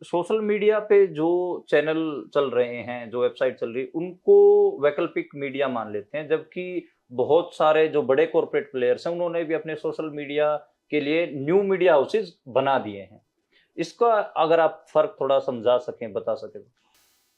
Social media पे जो channel चल रहे हैं, जो वेबसाइट चल रही है, उनको वैकल्पिक मीडिया मान लेते हैं, जबकि बहुत सारे जो बड़े कॉर्पोरेट प्लेयर्स हैं, उन्होंने भी अपने सोशल मीडिया के लिए न्यू मीडिया हाउसेज़ बना दिए हैं। इसका अगर आप फ़र्क थोड़ा समझा सकें, बता सकें तो?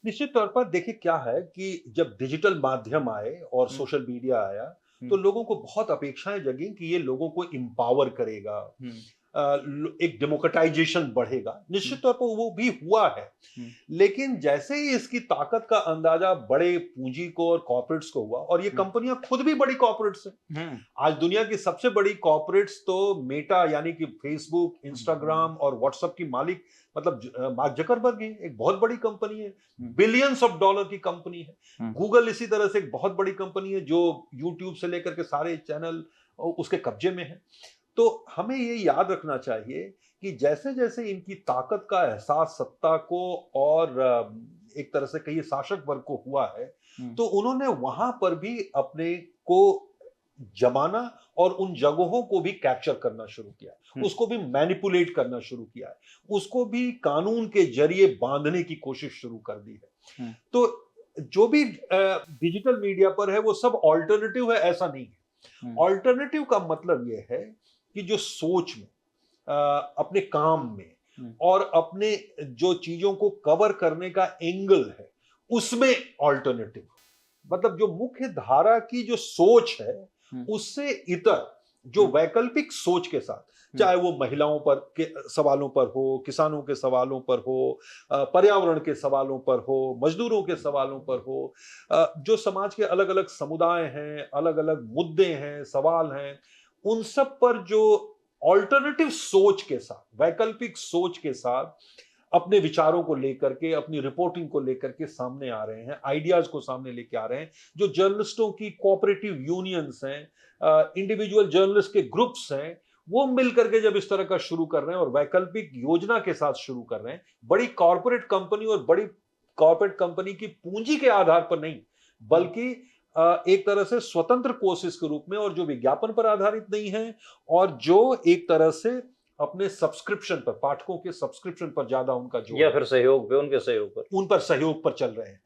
निश्चित तौर पर देखिए क्या है कि जब डिजिटल माध्यम आए और हुँ, सोशल मीडिया आया, तो हुँ, लोगों को बहुत अपेक्षाएँ जगी कि ये लोगों को एम्पावर करेगा। हुँ, एक डेमोक्रेटाइज़ेशन बढ़ेगा। हुँ, निश्चित तौर पर वो भी हुआ है। हुँ, लेकिन जैसे ही इसकी ताकत का अंदाज़ा बड़े पूँजी को और कॉर्पोरेट्स को हुआ, और ये हुँ, कंपनियाँ खुद भी बड़ी कॉर्पोरेट्स हैं। हुँ, आज दुनिया की सबसे बड़ी कॉर्पोरेट्स तो मेटा यानी कि फेसबुक, हुँ, हुँ, इंस्टाग्राम और व्हाट्सएप की मालिक मतलब मार्क जकरबर्ग ही एक बहुत बड़ी कंपनी है। हुँ, बिलियंस ऑफ डॉलर की कंपनी है। हुँ, गूगल इसी तरह से एक बहुत बड़ी कंपनी है जो यूट्यूब से लेकर के सारे चैनल उसके कब्जे में है। तो हमें ये याद रखना चाहिए कि जैसे-जैसे इनकी ताकत का एहसास सत्ता को और एक तरह से कहिए शासक वर्ग को हुआ है, हुँ, तो उन्होंने वहाँ पर भी अपने को जमाना और उन जगहों को भी कैप्चर करना शुरू किया। हुँ, उसको भी मैनिपुलेट करना शुरू किया है। उसको भी कानून के ज़रिए बाँधने की कोशिश शुरू कर दी है। हुँ, तो जो भी डिजिटल मीडिया पर है वो सब अल्टरनेटिव है ऐसा नहीं है। हुँ, अल्टरनेटिव का मतलब ये है कि जो सोच में अपने काम में हुँ, और अपने जो चीज़ों को कवर करने का एंगल है, उसमें अल्टरनेटिव। मतलब जो मुख्य धारा की जो सोच है, हुँ, उससे इतर जो हुँ, वैकल्पिक सोच के साथ, हुँ, चाहे वो महिलाओं पर के सवालों पर हो, किसानों के सवालों पर हो, पर्यावरण के सवालों पर हो, मज़दूरों के सवालों पर हो, जो समाज के अलग-अलग समुदाय हैं, अलग-अलग मुद्दे हैं, सवाल हैं, उन सब पर जो अल्टरनेटिव सोच के साथ, वैकल्पिक सोच के साथ अपने विचारों को लेकर के, अपनी रिपोर्टिंग को लेकर के सामने आ रहे हैं, आइडियाज़ को सामने लेके आ रहे हैं। जो जर्नलिस्टों की कोऑपरेटिव यूनियंस हैं, इंडिविजुअल जर्नलिस्ट के ग्रुप्स हैं, वो मिल करके जब इस तरह का शुरू कर रहे हैं और वैकल्पिक योजना के साथ शुरू कर रहे हैं, बड़ी कॉर्पोरेट कंपनी और बड़ी कॉर्पोरेट कंपनी की पूंजी के आधार पर नहीं, हुँ, बल्कि एक तरह से स्वतंत्र कोशिश के रूप में, और जो विज्ञापन पर आधारित नहीं है, और जो एक तरह से अपने सब्सक्रिप्शन पर, पाठकों के सब्सक्रिप्शन पर ज़्यादा उनका जोर या है, फिर सहयोग पे उनके सहयोग पर। उन पर सहयोग पर चल रहे हैं।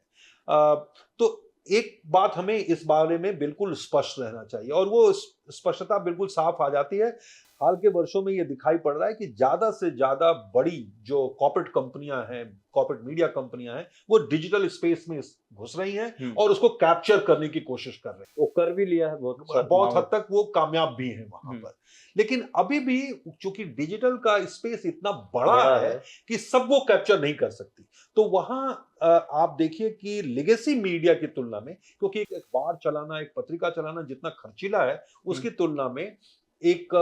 तो एक बात हमें इस बारे में बिल्कुल स्पष्ट रहना चाहिए, और वो स्पष्टता बिल्कुल साफ आ जाती है। हाल के वर्षों में ये दिखाई पड़ रहा है कि ज़्यादा से ज़्यादा बड़ी जो कॉर्पोरेट कंपनियाँ हैं, कॉर्पोरेट मीडिया कंपनियाँ हैं, वो डिजिटल स्पेस में घुस रही हैं हुँ, और उसको कैप्चर करने की कोशिश कर रही हैं। वो कर भी लिया है बहुत स बहुत हद मामलों। तक वो कामयाब भी हैं वहाँ हुँ, पर। लेकिन अभी भी चूँकि डिजिटल का स्पेस इतना बड़ा बड़ा है है। कि सब वो कैप्चर नहीं कर सकती। तो वहाँ आप देखिए कि लेगेसी मीडिया की तुलना में, क्योंकि एक अखबार चलाना, एक पत्रिका चलाना जितना खर्चीला है, हुँ, उसकी तुलना में एक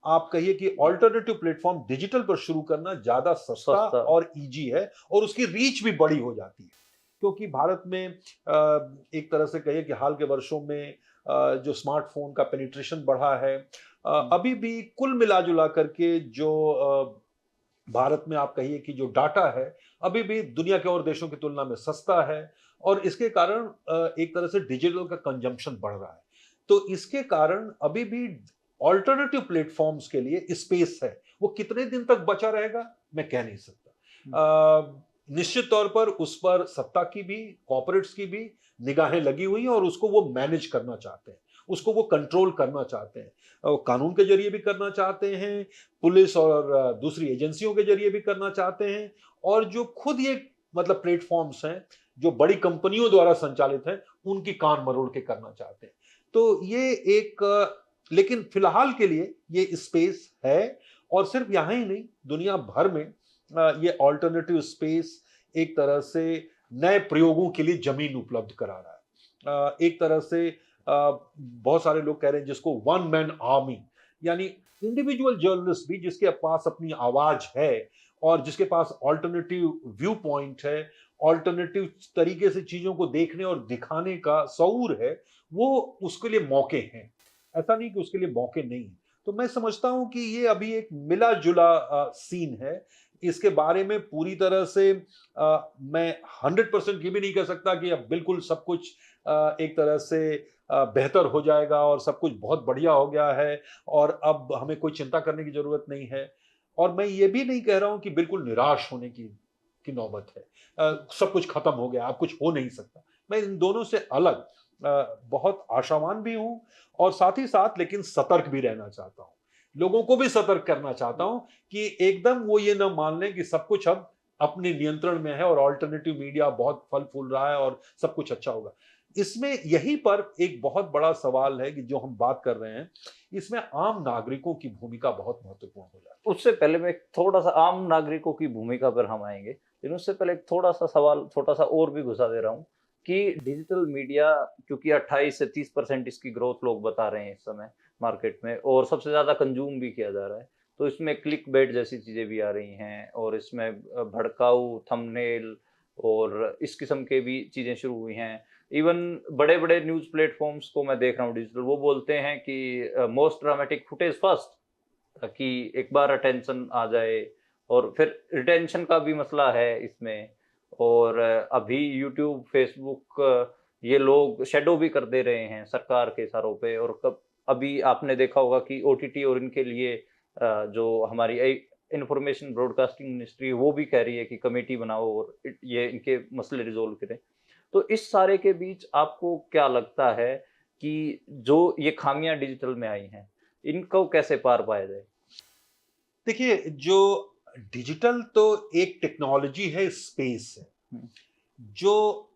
आप कहिए कि अल्टरनेटिव प्लेटफ़ॉर्म डिजिटल पर शुरू करना ज़्यादा सस्ता सस्ता। और ईज़ी है, और उसकी रीच भी बड़ी हो जाती है। क्योंकि भारत में एक तरह से कहिए कि हाल के वर्षों में जो स्मार्टफ़ोन का पेनिट्रेशन बढ़ा है, हुँ, अभी भी कुल मिला-जुला करके जो भारत में आप कहिए कि जो डाटा है, अभी भी दुनिया के और देशों की तुलना में सस्ता है, और इसके कारण एक तरह से डिजिटल का कंज़म्पशन बढ़ रहा है। तो इसके कारण अभी भी अल्टरनेटिव प्लेटफ़ॉर्म्स के लिए स्पेस है। वो कितने दिन तक बचा रहेगा, मैं कह नहीं सकता। हुँ, निश्चित तौर पर उस पर सत्ता की भी, कॉर्पोरेट्स की भी निगाहें लगी हुई हैं, और उसको वो मैनेज करना चाहते हैं। उसको वो कंट्रोल करना चाहते हैं। कानून के ज़रिए भी करना चाहते हैं, पुलिस और दूसरी एजेंसियों के ज़रिए भी करना चाहते हैं, और जो खुद ये मतलब प्लेटफ़ॉर्म्स हैं, जो बड़ी कंपनियों द्वारा संचालित हैं, उनकी कान मरोड़ के करना चाहते हैं। तो ये एक लेकिन फ़िलहाल के लिए ये स्पेस है, और सिर्फ़ यहाँ ही नहीं, दुनिया भर में ये अल्टरनेटिव स्पेस एक तरह से नए प्रयोगों के लिए ज़मीन उपलब्ध करा रहा है। एक तरह से बहुत सारे लोग कह रहे हैं जिसको वन मैन आर्मी, यानी इंडिविजुअल जर्नलिस्ट भी जिसके पास अपनी आवाज़ है, और जिसके पास अल्टरनेटिव व्यू पॉइंट है, अल्टरनेटिव तरीके से चीज़ों को देखने और दिखाने का शऊर है, वो उसके लिए मौके हैं। ऐसा नहीं कि उसके लिए मौके नहीं हैं। तो मैं समझता हूँ कि ये अभी एक मिला-जुला सीन है। इसके बारे में पूरी तरह से मैं 100% ये भी नहीं कह सकता कि अब बिल्कुल सब कुछ एक तरह से बेहतर हो जाएगा और सब कुछ बहुत बढ़िया हो गया है और अब हमें कोई चिंता करने की ज़रूरत नहीं है। और मैं ये भी नहीं कह रहा हूँ कि बिल्कुल निराश होने की की नौबत है। सब कुछ खत्म हो गया, अब कुछ हो नहीं सकता। मैं इन दोनों से अलग बहुत आशावान भी हूं और साथ ही साथ लेकिन सतर्क भी रहना चाहता हूं। लोगों को भी सतर्क करना चाहता हूं कि एकदम वो ये ना मान लें कि सब कुछ अब अपने नियंत्रण में है और ऑल्टरनेटिव मीडिया बहुत फल फूल रहा है और सब कुछ अच्छा होगा। इसमें यहीं पर एक बहुत बड़ा सवाल है कि जो हम बात कर रहे हैं, इसमें आम नागरिकों की भूमिका बहुत महत्वपूर्ण हो जाती उससे पहले मैं थोड़ा सा आम नागरिकों की भूमिका पर हम आएंगे, लेकिन उससे पहले एक थोड़ा सा सवाल छोटा सा और भी घुसा दे रहा हूँ कि डिजिटल मीडिया, क्योंकि 28 से 30% इसकी ग्रोथ लोग बता रहे हैं इस समय मार्केट में, और सबसे ज्यादा कंज्यूम भी किया जा रहा है, तो इसमें क्लिक बेट जैसी चीजें भी आ रही हैं और इसमें भड़काऊ थंबनेल और इस किस्म के भी चीजें शुरू हुई हैं। इवन बड़े बड़े न्यूज प्लेटफॉर्म्स को मैं देख रहा हूँ डिजिटल, वो बोलते हैं कि मोस्ट ड्रामेटिक फुटेज फर्स्ट, ताकि एक बार अटेंशन आ जाए। और फिर रिटेंशन का भी मसला है इसमें। और अभी यूट्यूब, फेसबुक, ये लोग शेडो भी कर दे रहे हैं सरकार के इशारों पे। और कब अभी आपने देखा होगा कि ओटीटी और इनके लिए जो हमारी इंफॉर्मेशन ब्रॉडकास्टिंग मिनिस्ट्री, वो भी कह रही है कि कमेटी बनाओ और ये इनके मसले रिजोल्व करें। तो इस सारे के बीच आपको क्या लगता है कि जो ये खामियां डिजिटल में आई हैं, इनको कैसे पार पाया जाए? देखिए, जो डिजिटल तो एक टेक्नोलॉजी है, स्पेस है। हुँ, जो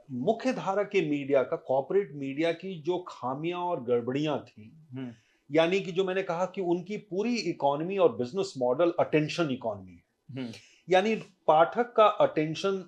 मुख्य धारा के मीडिया का, कॉर्पोरेट मीडिया की जो खामियां और गड़बड़ियां थी, हुँ, यानी कि जो मैंने कहा कि उनकी पूरी इकोनॉमी और बिजनेस मॉडल अटेंशन इकोनॉमी है। हुँ, यानी पाठक का अटेंशन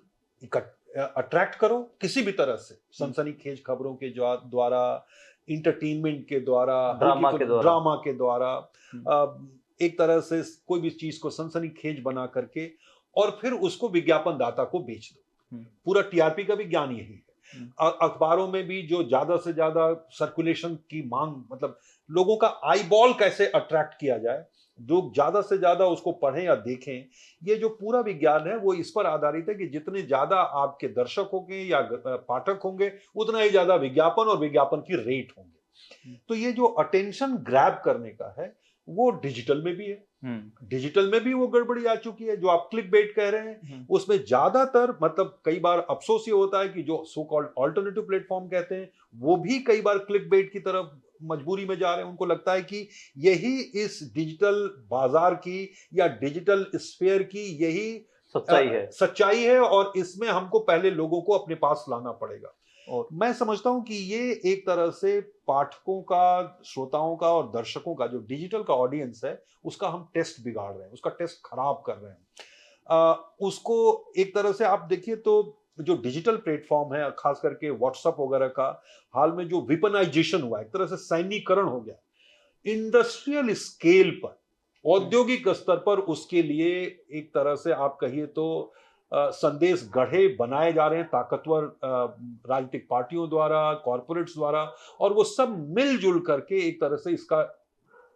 अट्रैक्ट करो किसी भी तरह से, हुँ, सनसनीखेज खबरों के द्वारा, इंटरटेनमेंट के द्वारा, हल्की ड्रामा के फुल्की द्वारा। ड्रामा के द्वारा, हुँ, एक तरह से कोई भी चीज को सनसनीखेज बना करके और फिर उसको विज्ञापन दाता को बेच दो। हुँ, पूरा टीआरपी का भी ज्ञान यही है। हुँ, अखबारों में भी जो ज्यादा से ज्यादा सर्कुलेशन की मांग, मतलब लोगों का आई बॉल कैसे अट्रैक्ट किया जाए, लोग ज्यादा से ज्यादा उसको पढ़ें या देखें, ये जो पूरा विज्ञान है वो इस पर आधारित है कि जितने ज्यादा आपके दर्शक होंगे या पाठक होंगे, उतना ही ज्यादा विज्ञापन और विज्ञापन की रेट होंगे। हुँ, तो ये जो अटेंशन ग्रैब करने का है, वो डिजिटल में भी है। हुँ, डिजिटल में भी वो गड़बड़ी आ चुकी है, जो आप क्लिक बेट कह रहे हैं, हुँ, उसमें ज्यादातर, मतलब कई बार अफसोस ये होता है कि जो सो कॉल्ड ऑल्टरनेटिव प्लेटफॉर्म कहते हैं, वो भी कई बार क्लिक बेट की तरफ मजबूरी में जा रहे हैं। उनको लगता है कि यही इस डिजिटल बाजार की या डिजिटल स्फीयर की यही सच्चाई है। सच्चाई है और इसमें हमको पहले लोगों को अपने पास लाना पड़ेगा। और मैं समझता हूं कि ये एक तरह से पाठकों का, श्रोताओं का और दर्शकों का, जो डिजिटल का ऑडियंस है, उसका हम टेस्ट बिगाड़ रहे हैं, उसका टेस्ट खराब कर रहे हैं। उसको एक तरह से आप देखिए तो जो डिजिटल प्लेटफॉर्म है, खास करके व्हाट्सएप वगैरह का, हाल में जो विपनाइजेशन हुआ, एक तरह से सैन्यकरण हो गया इंडस्ट्रियल स्केल पर, हुँ, औद्योगिक स्तर पर, उसके लिए एक तरह से आप कहिए तो संदेश गढ़े बनाए जा रहे हैं ताकतवर राजनीतिक पार्टियों द्वारा, कॉरपोरेट्स द्वारा, और वो सब मिलजुल करके एक तरह से इसका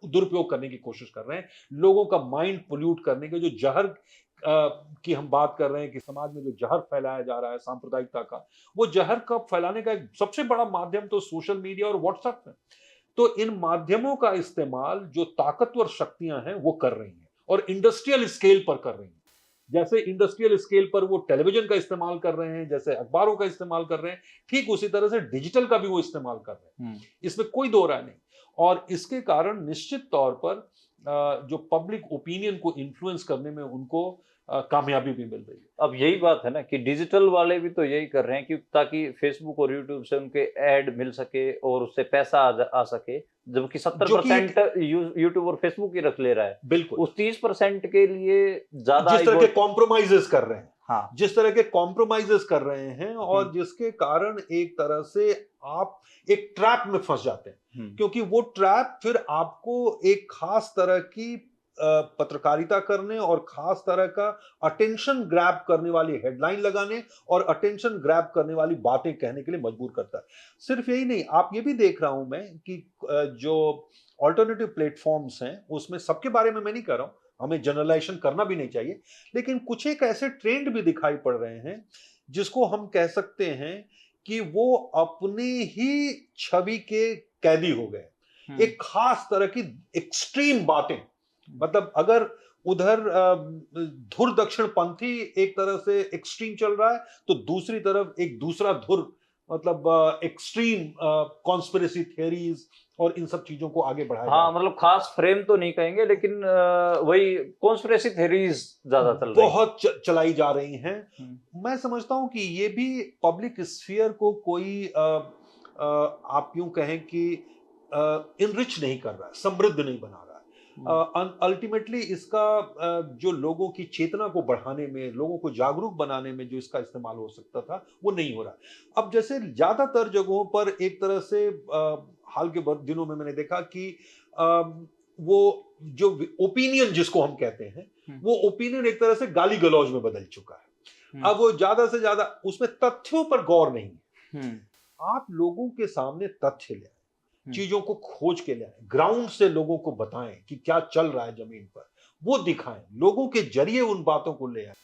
दुरुपयोग करने की कोशिश कर रहे हैं। लोगों का माइंड पोल्यूट करने के, जो जहर की हम बात कर रहे हैं कि समाज में जो जहर फैलाया जा रहा है सांप्रदायिकता का, वो जहर का फैलाने का एक सबसे बड़ा माध्यम तो सोशल मीडिया और व्हाट्सएप है। तो इन माध्यमों का इस्तेमाल जो ताकतवर शक्तियां हैं वो कर रही हैं और इंडस्ट्रियल स्केल पर कर रही हैं। जैसे इंडस्ट्रियल स्केल पर वो टेलीविजन का इस्तेमाल कर रहे हैं, जैसे अखबारों का इस्तेमाल कर रहे हैं, ठीक उसी तरह से डिजिटल का भी वो इस्तेमाल कर रहे हैं। हुँ। इसमें कोई दो राय नहीं। और इसके कारण निश्चित तौर पर जो पब्लिक ओपिनियन को इन्फ्लुएंस करने में उनको कामयाबी भी मिल रही है। अब यही बात है ना कि डिजिटल वाले भी तो यही कर रहे हैं कि ताकि फेसबुक और यूट्यूब से उनके ऐड मिल सके और उससे पैसा आ सके, जबकि जो कि एक 70% यूट्यूब और फेसबुक ही रख ले रहा है। बिल्कुल उस 30% के लिए ज्यादा जिस तरह के आईबॉल। कॉम्प्रोमाइजेस कर रहे हैं, हाँ। जिस तरह के कॉम्प्रोमाइजेस कर रहे हैं, हुँ, और जिसके कारण एक तरह से आप एक ट्रैप में फंस जाते हैं, हुँ, क्योंकि वो ट्रैप फिर आपको एक खास तरह की पत्रकारिता करने और खास तरह का अटेंशन ग्रैब करने वाली हेडलाइन लगाने और अटेंशन ग्रैब करने वाली बातें कहने के लिए मजबूर करता है। सिर्फ यही नहीं, आप ये भी देख रहा हूं मैं कि जो ऑल्टरनेटिव प्लेटफॉर्म्स हैं, उसमें सबके बारे में मैं नहीं कर रहा हूं, हमें जनरलाइजेशन करना भी नहीं चाहिए, लेकिन कुछ एक ऐसे ट्रेंड भी दिखाई पड़ रहे हैं जिसको हम कह सकते हैं कि वो अपने ही छवि के कैदी हो गए। हुँ, एक खास तरह की एक्सट्रीम बातें, मतलब अगर उधर धुर दक्षिण पंथी एक तरह से एक्सट्रीम चल रहा है, तो दूसरी तरफ एक दूसरा धुर मतलब एक्सट्रीम कॉन्स्पिरेसी थियरीज और इन सब चीजों को आगे बढ़ाया जा रहा हाँ, है। मतलब खास फ्रेम तो नहीं कहेंगे, लेकिन वही कॉन्स्पिरेसी थेरीज ज्यादा चल रही हैं। बहुत चलाई जा रही हैं। मैं समझता हूं कि ये भी पब्लिक स्फीयर को कोई आप यूं कहें कि इनरिच नहीं कर रहा है, समृद्ध नहीं बना रहा है। अल्टीमेटली इसका जो लोगों की चेतना को बढ़ाने में, लोगों को जागरूक बनाने में जो इसका इस्तेमाल हो सकता था, वो नहीं हो रहा है। अब जैसे ज्यादातर जगहों पर एक तरह से हाल के दिनों में मैंने देखा कि वो जो ओपिनियन जिसको हम कहते हैं, वो ओपिनियन एक तरह से गाली गलौज में बदल चुका है। अब वो ज्यादा से ज्यादा उसमें तथ्यों पर गौर नहीं है। आप लोगों के सामने तथ्य ले आए, चीजों को खोज के ले आए, ग्राउंड से लोगों को बताएं कि क्या चल रहा है जमीन पर, वो दिखाएं, लोगों के जरिए उन बातों को ले आए।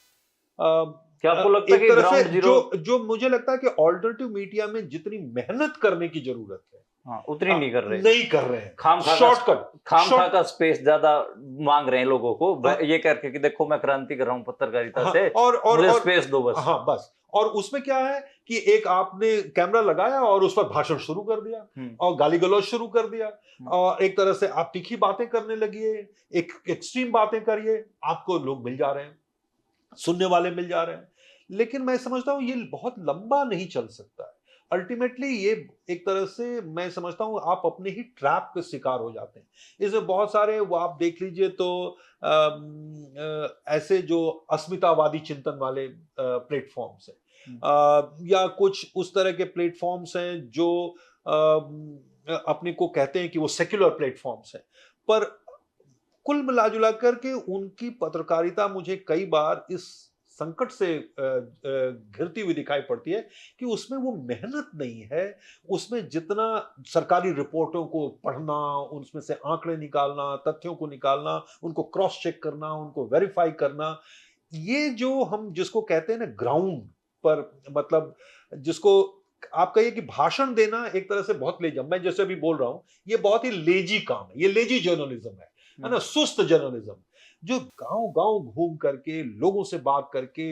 क्या आपको लगता है कि एक तरह ग्राउंड से जीरो जो मुझे लगता है कि ऑल्टरनेटिव मीडिया में जितनी मेहनत करने की जरूरत है, हाँ, उतनी नहीं कर रहे, नहीं कर रहे हैं। खामखा का स्पेस ज्यादा मांग रहे हैं लोगों को, ये करके कि देखो मैं क्रांति कर रहा हूं पत्रकारिता से, मुझे स्पेस दो बस। हाँ बस। और उसमें क्या है कि एक आपने कैमरा लगाया और उस पर भाषण शुरू कर दिया और गाली गलौज शुरू कर दिया, और एक तरह से आप तीखी बातें करने लगिए, एक एक्सट्रीम बातें करिए, आपको लोग मिल जा रहे हैं, सुनने वाले मिल जा रहे हैं। लेकिन मैं समझता हूं ये बहुत लंबा नहीं चल सकता है। अल्टीमेटली ये एक तरह से मैं समझता हूं आप अपने ही ट्रैप के शिकार हो जाते हैं। इसमें बहुत सारे वो आप देख लीजिए तो ऐसे जो अस्मितावादी चिंतन वाले प्लेटफॉर्म्स हैं, या कुछ उस तरह के प्लेटफॉर्म्स हैं जो अपने को कहते हैं कि वो सेक्युलर प्लेटफॉर्म्स हैं, पर कुल मिला जुला करके उनकी पत्रकारिता मुझे कई बार इस संकट से घिरती हुई दिखाई पड़ती है कि उसमें वो मेहनत नहीं है। उसमें जितना सरकारी रिपोर्टों को पढ़ना, उसमें से आंकड़े निकालना, तथ्यों को निकालना, उनको क्रॉस चेक करना, उनको वेरीफाई करना, ये जो हम जिसको कहते हैं ना ग्राउंड पर, मतलब जिसको आप कहिए कि भाषण देना एक तरह से बहुत लेजी, मैं जैसे अभी बोल रहा हूं, ये बहुत ही लेजी काम है, ये लेजी जर्नलिज्म है ना, सुस्त जर्नलिज्म, जो गांव गांव घूम करके लोगों से बात करके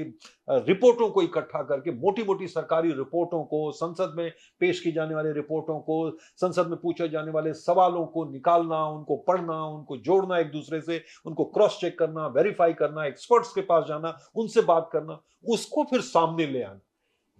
रिपोर्टों को इकट्ठा करके, मोटी मोटी सरकारी रिपोर्टों को, संसद में पेश की जाने वाली रिपोर्टों को, संसद में पूछे जाने वाले सवालों को निकालना, उनको पढ़ना, उनको जोड़ना एक दूसरे से, उनको क्रॉस चेक करना, वेरीफाई करना, एक्सपर्ट्स के पास जाना, उनसे बात करना, उसको फिर सामने ले आना,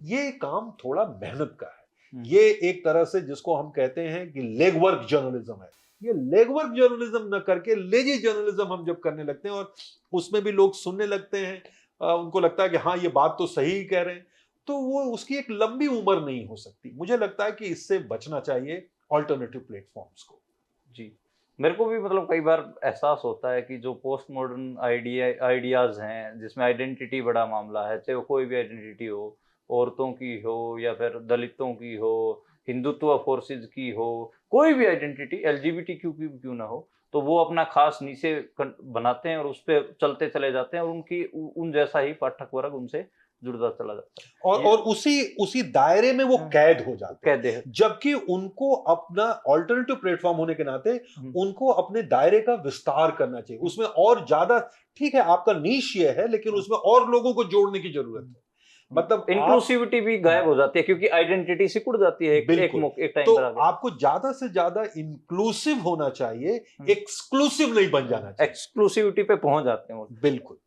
ये काम थोड़ा मेहनत का है। ये एक तरह से जिसको हम कहते हैं कि लेग वर्क जर्नलिज्म है। ये लेग वर्क जर्नलिज्म न करके लेजी जर्नलिज्म हम जब करने लगते हैं और उसमें भी लोग सुनने लगते हैं, उनको लगता है कि हाँ ये बात तो सही ही कह रहे हैं, तो वो उसकी एक लंबी उम्र नहीं हो सकती। मुझे लगता है कि इससे बचना चाहिए ऑल्टरनेटिव प्लेटफॉर्म्स को। जी, मेरे को भी मतलब कई बार एहसास होता है कि जो पोस्ट मॉडर्न आइडियाज हैं, जिसमें आइडेंटिटी बड़ा मामला है, चाहे वो कोई भी आइडेंटिटी हो, औरतों की हो या फिर दलितों की हो, हिंदुत्व फोर्सेज की हो, कोई भी आइडेंटिटी, एलजीबीटीक्यू की क्यों ना हो, तो वो अपना खास नीचे बनाते हैं और उस पर चलते चले जाते हैं, और उनकी उन जैसा ही पाठक वर्ग उनसे जुड़ता चला जाता है, और उसी दायरे में वो कैद हो जाते हैं। कैद है। जबकि उनको अपना ऑल्टरनेटिव प्लेटफॉर्म होने के नाते उनको अपने दायरे का विस्तार करना चाहिए, उसमें और ज्यादा, ठीक है आपका नीश ये है, लेकिन उसमें और लोगों को जोड़ने की जरूरत है। मतलब इंक्लूसिविटी भी गायब हो जाती है, क्योंकि आइडेंटिटी सिकुड़ जाती है एक टाइम तो पर। आपको ज्यादा से ज्यादा इंक्लूसिव होना चाहिए, एक्सक्लूसिव नहीं बन जाना चाहिए। एक्सक्लूसिविटी पे पहुंच जाते हैं वो। बिल्कुल।